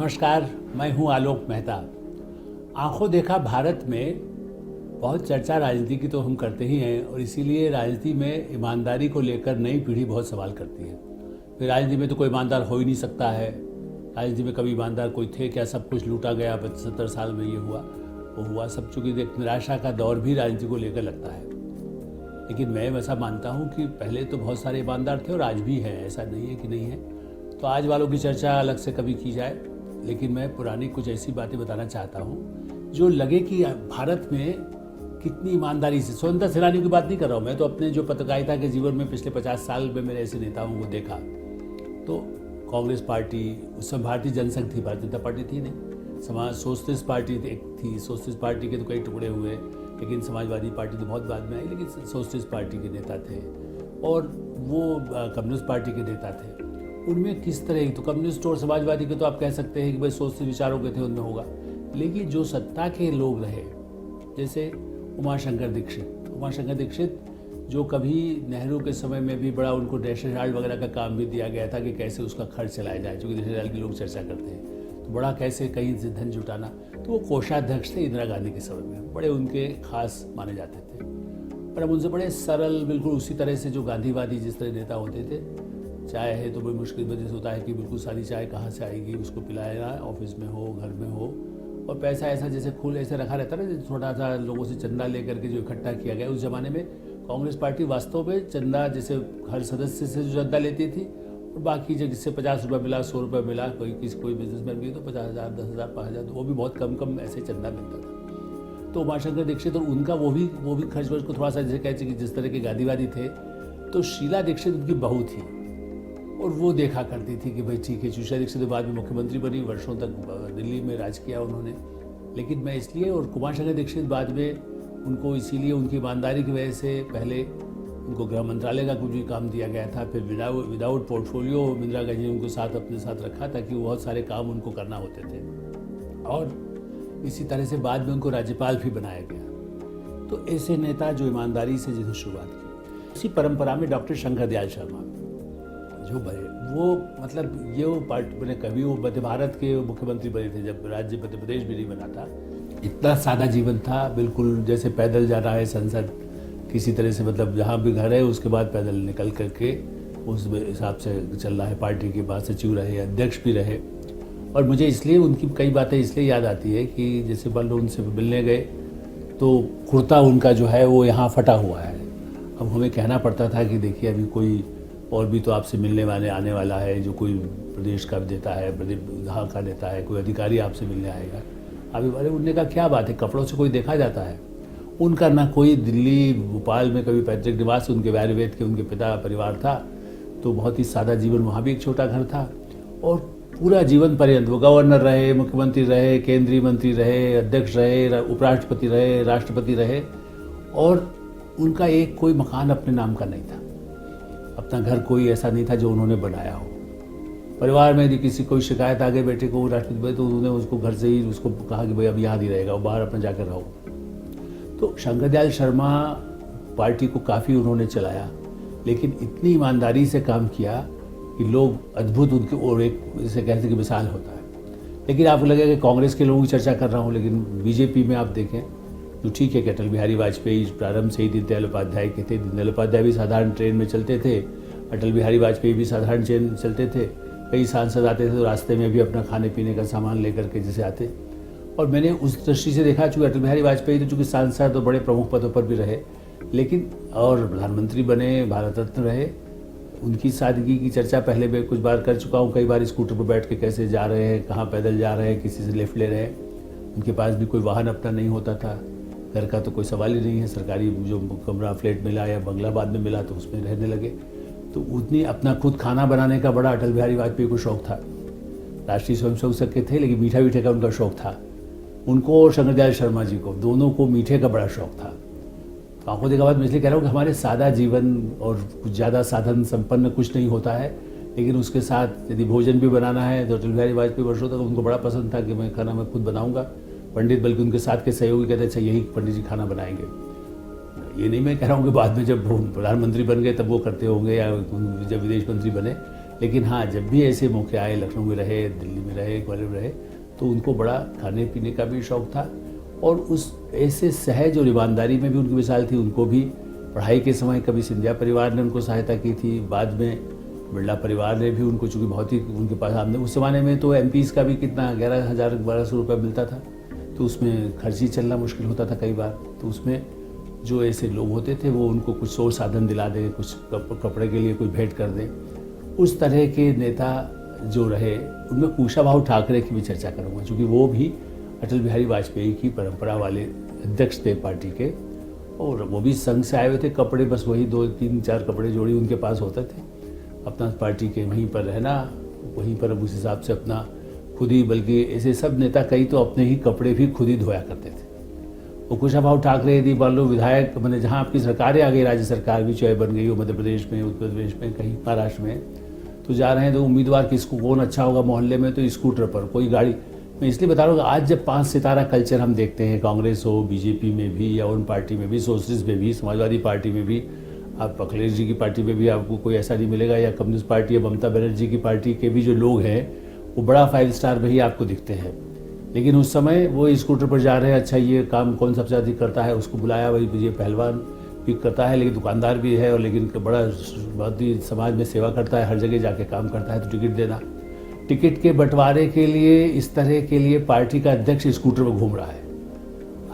नमस्कार, मैं हूं आलोक मेहता। आंखों देखा भारत में बहुत चर्चा राजनीति की तो हम करते ही हैं और इसीलिए राजनीति में ईमानदारी को लेकर नई पीढ़ी बहुत सवाल करती है। फिर राजनीति में तो कोई ईमानदार हो ही नहीं सकता है, राजनीति में कभी ईमानदार कोई थे क्या, सब कुछ लूटा गया, 75 साल में ये हुआ वो हुआ, सब चूँकि एक निराशा का दौर भी राजनीति को लेकर लगता है। लेकिन मैं वैसा मानता हूँ कि पहले तो बहुत सारे ईमानदार थे और आज भी हैं, ऐसा नहीं है कि नहीं है। तो आज वालों की चर्चा अलग से कभी की जाए, लेकिन मैं पुरानी कुछ ऐसी बातें बताना चाहता हूँ जो लगे कि भारत में कितनी ईमानदारी से, स्वतंत्रता सेनानियों की बात नहीं कर रहा हूँ मैं, तो अपने जो पत्रकारिता के जीवन में पिछले 50 साल में मैंने ऐसे नेताओं को देखा। तो कांग्रेस पार्टी, उस समय भारतीय जनसंघ थी, भारतीय जनता पार्टी थी नहीं, समाज सोशलिस्ट पार्टी एक थी। सोशलिस्ट पार्टी के तो कई टुकड़े हुए, लेकिन समाजवादी पार्टी तो बहुत बाद में आई, लेकिन सोशलिस्ट पार्टी के नेता थे और वो कम्युनिस्ट पार्टी के नेता थे। उनमें किस तरह, तो कम्युनिस्ट और समाजवादी के तो आप कह सकते हैं कि भाई सोचते विचारों के थे, उनमें होगा। लेकिन जो सत्ता के लोग रहे, जैसे उमाशंकर दीक्षित जो कभी नेहरू के समय में भी बड़ा उनको देशराल वगैरह का काम भी दिया गया था कि कैसे उसका खर्च चलाया जाए, क्योंकि देशराल के लोग चर्चा करते हैं, तो बड़ा कैसे कहीं से धन जुटाना। तो वो कोषाध्यक्ष थे इंदिरा गांधी के समय में, बड़े उनके खास माने जाते थे। पर अब उनसे बड़े सरल, बिल्कुल उसी तरह से जो गांधीवादी जिस तरह नेता होते थे, चाय है तो बड़ी मुश्किल वजह से होता है कि बिल्कुल सारी चाय कहाँ से आएगी, उसको पिलाया, ऑफिस में हो, घर में हो, और पैसा ऐसा जैसे खुल ऐसे रखा रहता है ना, छोटा सा लोगों से चंदा लेकर के जो इकट्ठा किया गया। उस जमाने में कांग्रेस पार्टी वास्तव में चंदा, जैसे हर सदस्य से जो चंदा लेती थी, और बाकी जो जिससे 50 रुपये मिला, 100 रुपये मिला, कोई बिजनेसमैन भी तो 50,000, 10,000, 5,000, तो वो भी बहुत कम ऐसे चंदा मिलता था। तो उमाशंकर दीक्षित और उनका वो भी खर्च वर्च को थोड़ा सा जैसे कहते कि जिस तरह के गांधीवादी थे। तो शीला दीक्षित उनकी बहू थी और वो देखा करती थी कि भाई ठीक है, शीला दीक्षित बाद में मुख्यमंत्री बनी, वर्षों तक दिल्ली में राज किया उन्होंने। लेकिन मैं इसलिए, और उमाशंकर दीक्षित बाद में उनको इसीलिए उनकी ईमानदारी की वजह से पहले उनको गृह मंत्रालय का कुछ भी काम दिया गया था, फिर विदाउट पोर्टफोलियो इंदिरा गांधी ने उनको अपने साथ रखा ताकि बहुत सारे काम उनको करना होते थे, और इसी तरह से बाद में उनको राज्यपाल भी बनाया गया। तो ऐसे नेता जो ईमानदारी से जिन्होंने शुरुआत की, इसी परंपरा में डॉक्टर शंकर दयाल शर्मा जो बने, वो मतलब ये वो पार्टी बने, कभी वो मध्य भारत के मुख्यमंत्री बने थे जब राज्य मध्य प्रदेश भी नहीं बना था। इतना सादा जीवन था, बिल्कुल जैसे पैदल जा रहा है संसद, किसी तरह से मतलब जहाँ भी घर है उसके बाद पैदल निकल करके उस हिसाब से चल रहा है। पार्टी के बाद सचिव रहे, अध्यक्ष भी रहे। और मुझे इसलिए उनकी कई बातें इसलिए याद आती है कि जैसे मान लो उनसे मिलने गए तो कुर्ता उनका जो है वो यहाँ फटा हुआ है। अब हमें कहना पड़ता था कि देखिए अभी कोई और भी तो आपसे मिलने वाले आने वाला है, जो कोई प्रदेश का देता है, प्रदेश का देता है, कोई अधिकारी आपसे मिलने आएगा। अभी अरे उनने का क्या बात है, कपड़ों से कोई देखा जाता है? उनका ना कोई दिल्ली भोपाल में कभी पैतृक निवास, उनके वैरवेद के उनके पिता परिवार था, तो बहुत ही सादा जीवन, वहाँ भी एक छोटा घर था। और पूरा जीवन पर्यंत वो गवर्नर रहे, मुख्यमंत्री रहे, केंद्रीय मंत्री रहे, अध्यक्ष रहे, उपराष्ट्रपति रहे, राष्ट्रपति रहे, और उनका एक कोई मकान अपने नाम का नहीं था, अपना घर कोई ऐसा नहीं था जो उन्होंने बनाया हो। परिवार में यदि किसी कोई शिकायत आ गई बेटे को राष्ट्रपति बने, तो उन्होंने उसको घर से ही उसको कहा कि भाई अब यहाँ नहीं रहेगा, वो बाहर अपना जाकर रहो। तो शंकर दयाल शर्मा पार्टी को काफ़ी उन्होंने चलाया, लेकिन इतनी ईमानदारी से काम किया कि लोग अद्भुत उनके, और एक जैसे कहते कि मिसाल होता है। लेकिन आपको लगेगा कि कांग्रेस के लोगों की चर्चा कर रहा हूँ, लेकिन बीजेपी में आप देखें तो ठीक है कि अटल बिहारी वाजपेयी प्रारंभ से ही दीनदयाल उपाध्याय के थे। दीनदयाल उपाध्याय भी साधारण ट्रेन में चलते थे, अटल बिहारी वाजपेयी भी साधारण ट्रेन चलते थे। कई सांसद आते थे तो रास्ते में भी अपना खाने पीने का सामान लेकर के जैसे आते। और मैंने उस दृष्टि से देखा, चूँकि अटल बिहारी वाजपेयी तो चूँकि सांसद और बड़े प्रमुख पदों पर भी रहे, लेकिन और प्रधानमंत्री बने, भारत रत्न रहे। उनकी सादगी की चर्चा पहले मैं कुछ बार कर चुका हूँ, कई बार स्कूटर पर बैठ के कैसे जा रहे हैं, कहाँ पैदल जा रहे हैं, किसी से लिफ्ट ले रहे हैं। उनके पास भी कोई वाहन अपना नहीं होता था, घर का तो कोई सवाल ही नहीं है, सरकारी जो कमरा फ्लैट मिला या बंगला बाद में मिला तो उसमें रहने लगे। तो उतनी अपना खुद खाना बनाने का बड़ा अटल बिहारी वाजपेयी को शौक था। राष्ट्रीय स्वयंसेवक के थे, लेकिन मीठा का उनका शौक था। उनको और शंकर दयाल शर्मा जी को, दोनों को मीठे का बड़ा शौक था। तो आंखों देखा बात मैं इसलिए कह रहा हूँ कि हमारे सादा जीवन और कुछ ज़्यादा साधन संपन्न कुछ नहीं होता है, लेकिन उसके साथ यदि भोजन भी बनाना है तो अटल बिहारी वाजपेयी वर्षों तक उनको बड़ा पसंद था कि मैं खाना मैं खुद बनाऊँगा। पंडित बल्कि उनके साथ के सहयोगी कहते अच्छा यही पंडित जी खाना बनाएंगे। ये नहीं मैं कह रहा हूँ कि बाद में जब प्रधानमंत्री बन गए तब वो करते होंगे या जब विदेश मंत्री बने, लेकिन हाँ, जब भी ऐसे मौके आए, लखनऊ में रहे, दिल्ली में रहे, ग्वालियर में रहे, तो उनको बड़ा खाने पीने का भी शौक़ था और उस ऐसे सहज और ईमानदारी में भी उनकी मिसाल थी। उनको भी पढ़ाई के समय कभी सिंधिया परिवार ने उनको सहायता की थी, बाद में बिरला परिवार ने भी उनको, चूँकि बहुत ही उनके पास आमदनी उस ज़माने में तो MPs का भी कितना 11,000-1200 रुपये मिलता था, तो उसमें खर्च ही चलना मुश्किल होता था कई बार। तो उसमें जो ऐसे लोग होते थे वो उनको कुछ सोर्स साधन दिला दें, कुछ कपड़े के लिए कुछ भेंट कर दें। उस तरह के नेता जो रहे, उनमें कुशाभाऊ ठाकरे की भी चर्चा करूँगा, क्योंकि वो भी अटल बिहारी वाजपेयी की परंपरा वाले अध्यक्ष थे पार्टी के, और वो भी संघ से आए हुए थे। कपड़े बस वही 2-3-4 कपड़े जोड़ी उनके पास होते थे, अपना पार्टी के वहीं पर रहना, वहीं पर उस हिसाब से अपना खुद ही, बल्कि ऐसे सब नेता कई तो अपने ही कपड़े भी खुद ही धोया करते थे। और कुशाभाऊ ठाकरे यदि मान लो विधायक मैंने, जहाँ आपकी सरकारें आ गई, राज्य सरकार भी चाहे बन गई हो मध्य प्रदेश में, उत्तर प्रदेश में, कहीं महाराष्ट्र में, तो जा रहे हैं तो उम्मीदवार किसको कौन अच्छा होगा मोहल्ले में, तो स्कूटर पर कोई गाड़ी। मैं इसलिए बता रहा हूँ, आज जब 5 सितारा कल्चर हम देखते हैं, कांग्रेस हो, बीजेपी में भी या उन पार्टी में भी, सोशलिस्ट में भी, समाजवादी पार्टी में भी, आप अखिलेश जी की पार्टी में भी आपको कोई ऐसा नहीं मिलेगा, या कम्युनिस्ट पार्टी या ममता बनर्जी की पार्टी के भी जो लोग हैं वो बड़ा 5 स्टार में ही आपको दिखते हैं। लेकिन उस समय वो स्कूटर पर जा रहे हैं, अच्छा ये काम कौन सबसे अधिक करता है, उसको बुलाया, भाई ये पहलवान भी करता है लेकिन दुकानदार भी है, और लेकिन बड़ा बहुत ही समाज में सेवा करता है, हर जगह जाके काम करता है, तो टिकट देना। टिकट के बंटवारे के लिए, इस तरह के लिए पार्टी का अध्यक्ष स्कूटर पर घूम रहा है।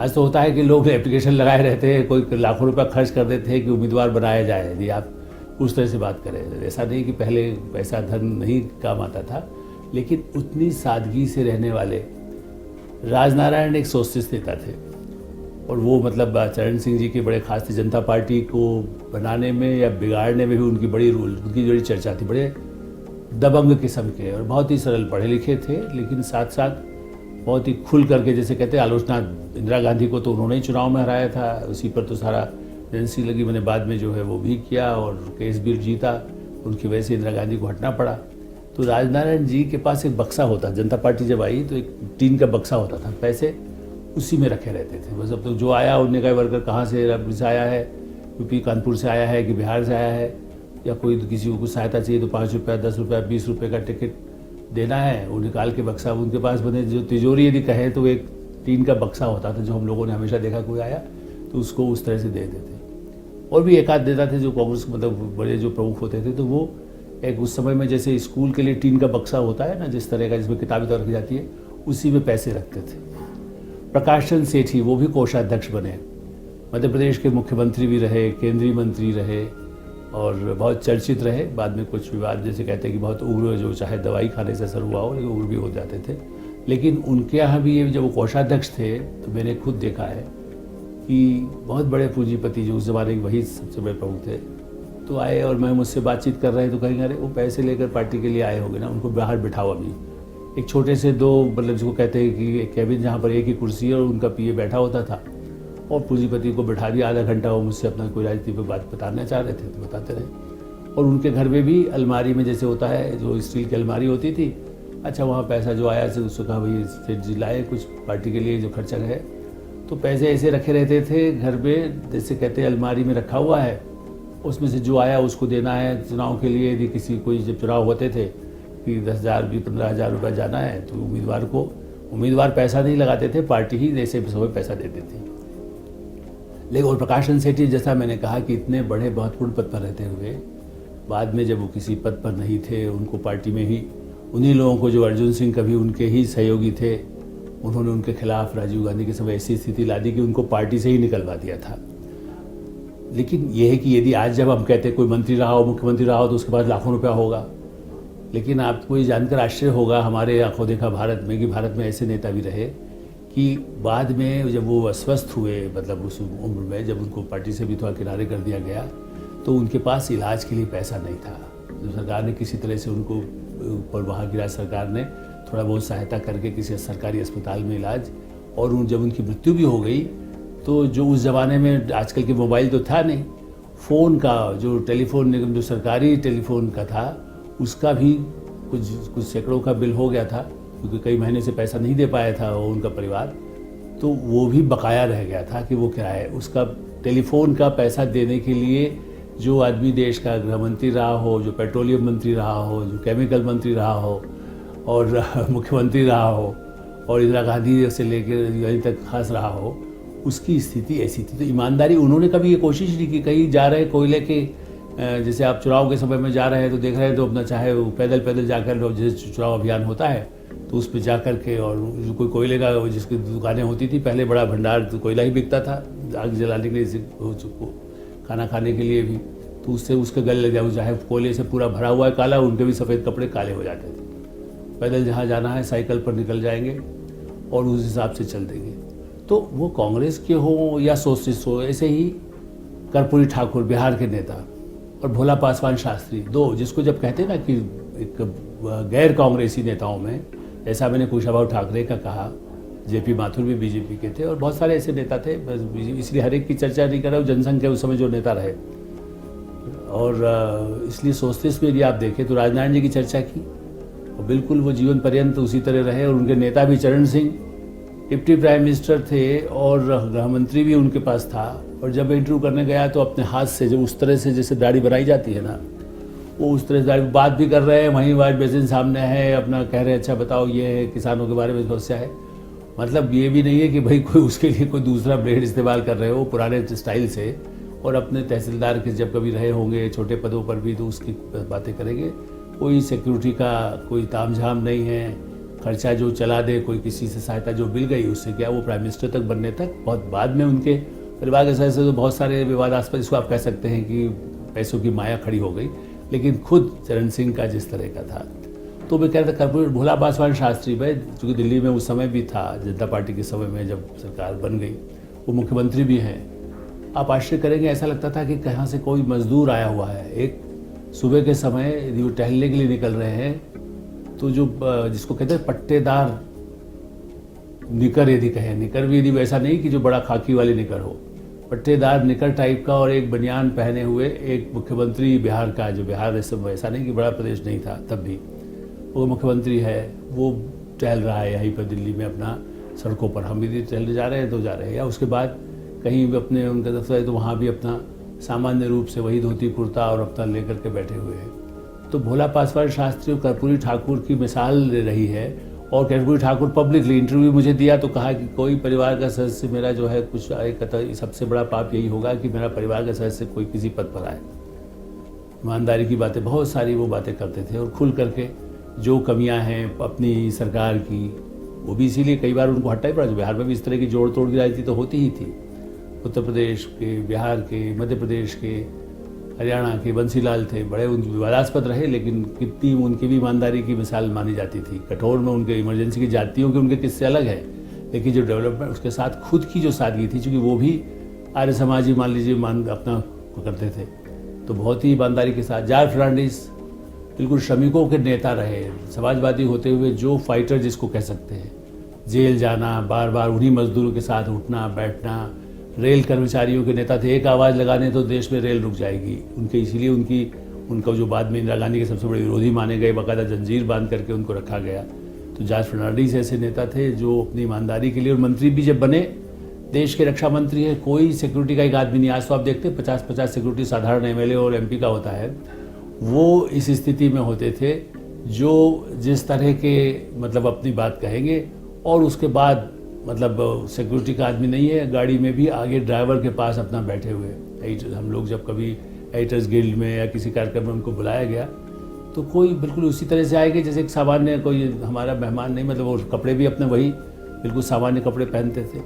आज तो होता है कि लोग एप्लीकेशन लगाए रहते हैं, कोई लाखों रुपया खर्च कर देते हैं कि उम्मीदवार बनाया जाए, यदि आप उस तरह से बात करें। ऐसा नहीं कि पहले पैसा धन नहीं काम आता था, लेकिन उतनी सादगी से रहने वाले राजनारायण एक सोशलिस्ट नेता थे, और वो मतलब चरण सिंह जी के बड़े खास थे। जनता पार्टी को बनाने में या बिगाड़ने में भी उनकी बड़ी बड़ी चर्चा थी। बड़े दबंग किस्म के और बहुत ही सरल पढ़े लिखे थे, लेकिन साथ साथ बहुत ही खुल करके, जैसे कहते हैं आलोचना, इंदिरा गांधी को तो उन्होंने ही चुनाव में हराया था, उसी पर तो सारा एजेंसी लगी, मैंने बाद में जो है वो भी किया और केस भी जीता, उनकी वजह से इंदिरा गांधी को हटना पड़ा। तो राजनारायण जी के पास एक बक्सा होता, जनता पार्टी जब आई तो एक टीन का बक्सा होता था, पैसे उसी में रखे रहते थे। बस अब तो जो आया उन्होंने कहा वर्कर कहाँ से आया है, यूपी कानपुर से आया है कि बिहार से आया है, या कोई किसी को कुछ सहायता चाहिए तो 5 रुपया, 10 रुपया, 20 रुपये का टिकट देना है, वो निकाल के बक्सा उनके पास बने। जो तिजोरी यदि कहे तो एक टीन का बक्सा होता था, जो हम लोगों ने हमेशा देखा, कोई आया तो उसको उस तरह से दे देते। और भी एक आध देता थे जो कांग्रेस मतलब बड़े जो प्रमुख होते थे, तो वो एक उस समय में जैसे स्कूल के लिए टीन का बक्सा होता है ना, जिस तरह का, जिसमें किताबें तो रखी जाती है, उसी में पैसे रखते थे। प्रकाश चंद्र सेठी, वो भी कोषाध्यक्ष बने, मध्य प्रदेश के मुख्यमंत्री भी रहे, केंद्रीय मंत्री रहे और बहुत चर्चित रहे। बाद में कुछ विवाद, जैसे कहते हैं कि बहुत उग्र, जो चाहे दवाई खाने से असर हुआ हो, लेकिन उग्र भी हो जाते थे। लेकिन उनके यहाँ भी ये, जब वो कोषाध्यक्ष थे तो मैंने खुद देखा है कि बहुत बड़े पूंजीपति जो उस ज़माने के वही सबसे बड़े प्रमुख थे, तो आए और मैं मुझसे बातचीत कर रहे हैं तो कहेंगे अरे वो पैसे लेकर पार्टी के लिए आए होंगे ना, उनको बाहर बिठाओ। अभी एक छोटे से 2 मतलब जिसको कहते हैं कि एक कैबिन जहाँ पर एक ही कुर्सी है और उनका पीए बैठा होता था, और पूंजीपति को बिठा दिया। आधा घंटा वो मुझसे अपना कोई राजनीति पर बात बताना चाह रहे थे तो बताते रहे। और उनके घर में भी अलमारी में जैसे होता है, जो स्टील की अलमारी होती थी, अच्छा वहाँ पैसा जो आया से उसको कहा भाई सेठ जी लाए कुछ पार्टी के लिए जो खर्चा है, तो पैसे ऐसे रखे रहते थे घर में, जैसे कहते हैं अलमारी में रखा हुआ है, उसमें से जो आया उसको देना है। चुनाव के लिए यदि किसी कोई जब चुनाव होते थे कि 10,000 भी 15,000 रुपये जाना है, तो उम्मीदवार पैसा नहीं लगाते थे, पार्टी ही जैसे सब पैसा देती थी। लेकिन और प्रकाश चंद्र सेठी, जैसा मैंने कहा कि इतने बड़े महत्वपूर्ण पद पर रहते हुए, बाद में जब वो किसी पद पर नहीं थे, उनको पार्टी में ही उन्हीं लोगों को, जो अर्जुन सिंह कभी उनके ही सहयोगी थे, उन्होंने उनके खिलाफ राजीव गांधी के समय ऐसी स्थिति ला दी कि उनको पार्टी से ही निकलवा दिया था। लेकिन यह है कि यदि आज जब हम कहते हैं कोई मंत्री रहा हो, मुख्यमंत्री रहा हो, तो उसके पास लाखों रुपया होगा, लेकिन आपको ये जानकर आश्चर्य होगा हमारे आंखों देखा भारत में कि भारत में ऐसे नेता भी रहे कि बाद में जब वो अस्वस्थ हुए, मतलब उस उम्र में जब उनको पार्टी से भी थोड़ा किनारे कर दिया गया, तो उनके पास इलाज के लिए पैसा नहीं था। जो सरकार ने किसी तरह से उनको ऊपर, वहाँ की राज्य सरकार ने थोड़ा बहुत सहायता करके किसी सरकारी अस्पताल में इलाज, और जब उनकी मृत्यु भी हो गई, तो जो उस ज़माने में आजकल के मोबाइल तो था नहीं, फ़ोन का जो टेलीफोन निगम, जो सरकारी टेलीफोन का था, उसका भी कुछ सैकड़ों का बिल हो गया था, क्योंकि कई महीने से पैसा नहीं दे पाया था वो उनका परिवार, तो वो भी बकाया रह गया था कि वो किराया, उसका टेलीफोन का पैसा देने के लिए जो आदमी देश का गृह मंत्री रहा हो, जो पेट्रोलियम मंत्री रहा हो, जो केमिकल मंत्री रहा हो और मुख्यमंत्री रहा हो और इंदिरा गांधी से लेकर अभी तक खास रहा हो, उसकी स्थिति ऐसी थी। तो ईमानदारी, उन्होंने कभी ये कोशिश नहीं की कहीं जा रहे कोयले के, जैसे आप चुनाव के समय में जा रहे हैं तो देख रहे हैं तो अपना चाहे वो पैदल पैदल जाकर जैसे चुनाव अभियान होता है तो उस पर जा कर के, और कोई कोयले का जिसकी दुकानें होती थी पहले, बड़ा भंडार तो कोयला ही बिकता था आग जलाने के लिए, खाना खाने के लिए भी, तो उससे उसके गले लग जाए, चाहे कोयले से पूरा भरा हुआ है काला, उनके भी सफ़ेद कपड़े काले हो जाते थे। पैदल जहाँ जाना है साइकिल पर निकल जाएंगे और उस हिसाब से चल देंगे। तो वो कांग्रेस के हो या सोशलिस्ट हो, ऐसे ही कर्पूरी ठाकुर बिहार के नेता और भोला पासवान शास्त्री, दो जिसको जब कहते हैं ना कि एक गैर कांग्रेसी नेताओं में, ऐसा मैंने कुशाभाऊ ठाकरे का कहा, जेपी माथुर भी बीजेपी के थे और बहुत सारे ऐसे नेता थे, इसलिए हर एक की चर्चा नहीं कर रहा हूँ, जनसंख्या उस समय जो नेता रहे। और इसलिए सोशलिस्ट में भी आप देखें तो राजनारायण जी की चर्चा की और बिल्कुल वो जीवन पर्यंत उसी तरह रहे। और उनके नेता भी चरण सिंह डिप्टी प्राइम मिनिस्टर थे और गृह मंत्री भी उनके पास था, और जब इंटरव्यू करने गया तो अपने हाथ से जब उस तरह से जैसे दाढ़ी बनाई जाती है ना, वो उस तरह से दाढ़ी, बात भी कर रहे हैं, वहीं वाश बेसिन सामने है, अपना कह रहे हैं अच्छा बताओ ये है किसानों के बारे में समस्या है। मतलब ये भी नहीं है कि भाई कोई उसके लिए कोई दूसरा ब्लेड इस्तेमाल कर रहे हो पुराने स्टाइल से, और अपने तहसीलदार के जब कभी रहे होंगे छोटे पदों पर भी तो उसकी बातें करेंगे। कोई सिक्योरिटी का कोई तामझाम नहीं है, खर्चा जो चला दे, कोई किसी से सहायता जो मिल गई उससे क्या, वो प्राइम मिनिस्टर तक बनने तक बहुत बाद में उनके परिवार के सदस्य तो बहुत सारे विवादास्पद, इसको आप कह सकते हैं कि पैसों की माया खड़ी हो गई, लेकिन खुद चरण सिंह का जिस तरह का था। तो मैं कह रहा था कर्पूरी भोला पासवान शास्त्री भाई, चूँकि दिल्ली में उस समय भी था जनता पार्टी के समय में जब सरकार बन गई, वो मुख्यमंत्री भी हैं। आप आश्चर्य करेंगे, ऐसा लगता था कि कहाँ से कोई मजदूर आया हुआ है। एक सुबह के समय यदि वो टहलने के लिए निकल रहे हैं तो जो जिसको कहते हैं पट्टेदार निकर, यदि कहें निकर भी, यदि वैसा नहीं कि जो बड़ा खाकी वाली निकर हो, पट्टेदार निकर टाइप का और एक बनियान पहने हुए एक मुख्यमंत्री बिहार का, जो बिहार ऐसा नहीं कि बड़ा प्रदेश नहीं था तब भी, वो मुख्यमंत्री है, वो टहल रहा है यहीं पर दिल्ली में अपना सड़कों पर। हम भी टहलने जा रहे हैं तो जा रहे हैं, या उसके बाद कहीं भी अपने उनका दफ्तर है तो वहाँ भी अपना सामान्य रूप से वही धोती कुर्ता और अपना लेकर के बैठे हुए हैं। तो भोला पासवान शास्त्री और कर्पूरी ठाकुर की मिसाल ले रही है। और कर्पूरी ठाकुर पब्लिकली इंटरव्यू मुझे दिया तो कहा कि कोई परिवार का सदस्य मेरा जो है कुछ एक, सबसे बड़ा पाप यही होगा कि मेरा परिवार का सदस्य कोई किसी पद पर आए। ईमानदारी की बातें बहुत सारी वो बातें करते थे, और खुल करके जो कमियां हैं अपनी सरकार की, वो भी इसीलिए कई बार उनको हटना ही पड़ा। बिहार में भी इस तरह की जोड़ तोड़ की राजनीति तो होती ही थी, उत्तर प्रदेश के, बिहार के, मध्य प्रदेश के, हरियाणा के बंसीलाल थे, बड़े उन विवादास्पद रहे, लेकिन कितनी उनकी भी ईमानदारी की मिसाल मानी जाती थी। कठोर में उनके इमरजेंसी की जातियों के उनके किस्से अलग है, लेकिन जो डेवलपमेंट उसके साथ खुद की जो सादगी थी, चूँकि वो भी आर्य समाजी मान लीजिए अपना करते थे, तो बहुत ही ईमानदारी के साथ। जॉर्ज फर्नांडिस बिल्कुल श्रमिकों के नेता रहे, समाजवादी होते हुए जो फाइटर जिसको कह सकते हैं, जेल जाना, बार बार उन्हीं मजदूरों के साथ उठना बैठना, रेल कर्मचारियों के नेता थे, एक आवाज़ लगाने तो देश में रेल रुक जाएगी उनके, इसीलिए उनका जो बाद में इंदिरा गांधी के सबसे बड़े विरोधी माने गए, बाकायदा जंजीर बांध करके उनको रखा गया। तो जॉर्ज फर्नांडिस ऐसे नेता थे जो अपनी ईमानदारी के लिए, और मंत्री भी जब बने, देश के रक्षा मंत्री है, कोई सिक्योरिटी का एक आदमी नहीं। आज तो आप देखते 50-50 सिक्योरिटी साधारण एमएलए और एमपी का होता है, वो इस स्थिति में होते थे जो जिस तरह के मतलब अपनी बात कहेंगे, और उसके बाद मतलब सिक्योरिटी का आदमी नहीं है, गाड़ी में भी आगे ड्राइवर के पास अपना बैठे हुए। हम लोग जब कभी एडिटर्स गिल्ड में या किसी कार्यक्रम में उनको बुलाया गया तो कोई बिल्कुल उसी तरह से आएंगे जैसे एक सामान्य कोई हमारा मेहमान नहीं, मतलब वो कपड़े भी अपने वही बिल्कुल सामान्य कपड़े पहनते थे।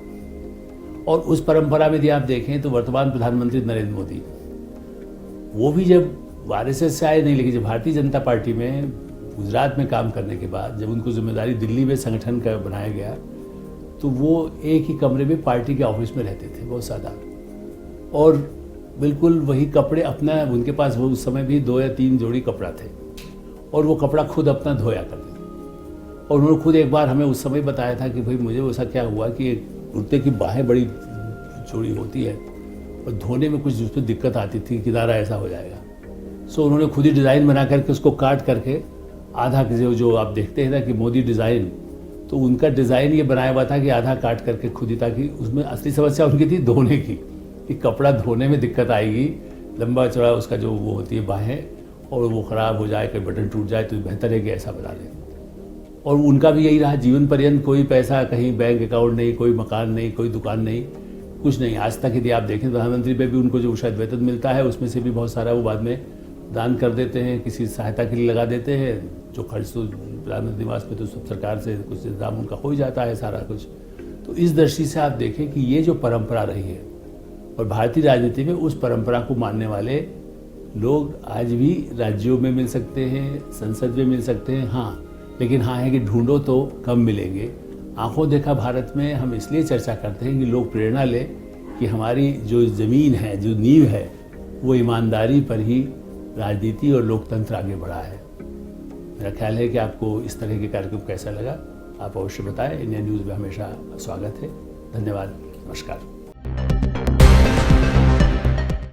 और उस परंपरा में यदि आप देखें तो वर्तमान प्रधानमंत्री नरेंद्र मोदी, वो भी जब आरएसएस से आए नहीं, लेकिन जब भारतीय जनता पार्टी में गुजरात में काम करने के बाद जब उनको जिम्मेदारी दिल्ली में संगठन का बनाया गया, तो वो एक ही कमरे में पार्टी के ऑफिस में रहते थे, बहुत सादा, और बिल्कुल वही कपड़े अपना, उनके पास वो उस समय भी 2 या 3 जोड़ी कपड़ा थे, और वो कपड़ा खुद अपना धोया करते थे। और उन्होंने खुद एक बार हमें उस समय बताया था कि भाई मुझे ऐसा क्या हुआ कि कुर्ते की बाहें बड़ी चौड़ी होती है और धोने में कुछ उसमें दिक्कत आती थी, किनारा ऐसा हो जाएगा। सो उन्होंने खुद ही डिज़ाइन बना करके उसको काट करके आधा जो आप देखते हैं ना कि मोदी डिज़ाइन, तो उनका डिज़ाइन ये बनाया हुआ था कि आधा काट करके खुद ही, ताकि उसमें असली समस्या उनकी थी धोने की, कि कपड़ा धोने में दिक्कत आएगी लंबा चौड़ा उसका जो वो होती है बाहें, और वो ख़राब हो जाए, कहीं बटन टूट जाए तो बेहतर है कि ऐसा बना लें। और उनका भी यही रहा, जीवन पर्यंत कोई पैसा कहीं बैंक अकाउंट नहीं, कोई मकान नहीं, कोई दुकान नहीं, कुछ नहीं। आज तक यदि आप देखें प्रधानमंत्री पे भी उनको जो शायद वेतन मिलता है उसमें से भी बहुत सारा वो बाद में दान कर देते हैं, किसी सहायता के लिए लगा देते हैं। जो खर्च तो प्रधानमंत्री निवास पे तो सब सरकार से कुछ इंतजाम उनका हो ही जाता है सारा कुछ। तो इस दृष्टि से आप देखें कि ये जो परंपरा रही है, और भारतीय राजनीति में उस परंपरा को मानने वाले लोग आज भी राज्यों में मिल सकते हैं, संसद में मिल सकते हैं, हाँ, लेकिन हाँ है कि ढूंढो तो कम मिलेंगे। आंखों देखा भारत में हम इसलिए चर्चा करते हैं कि लोग प्रेरणा लें कि हमारी जो ज़मीन है, जो नींव है, वो ईमानदारी पर ही राजनीति और लोकतंत्र आगे बढ़ा है। मेरा ख्याल है कि आपको इस तरह के कार्यक्रम कैसा लगा, आप अवश्य बताएं। इंडिया न्यूज़ में हमेशा स्वागत है। धन्यवाद, नमस्कार।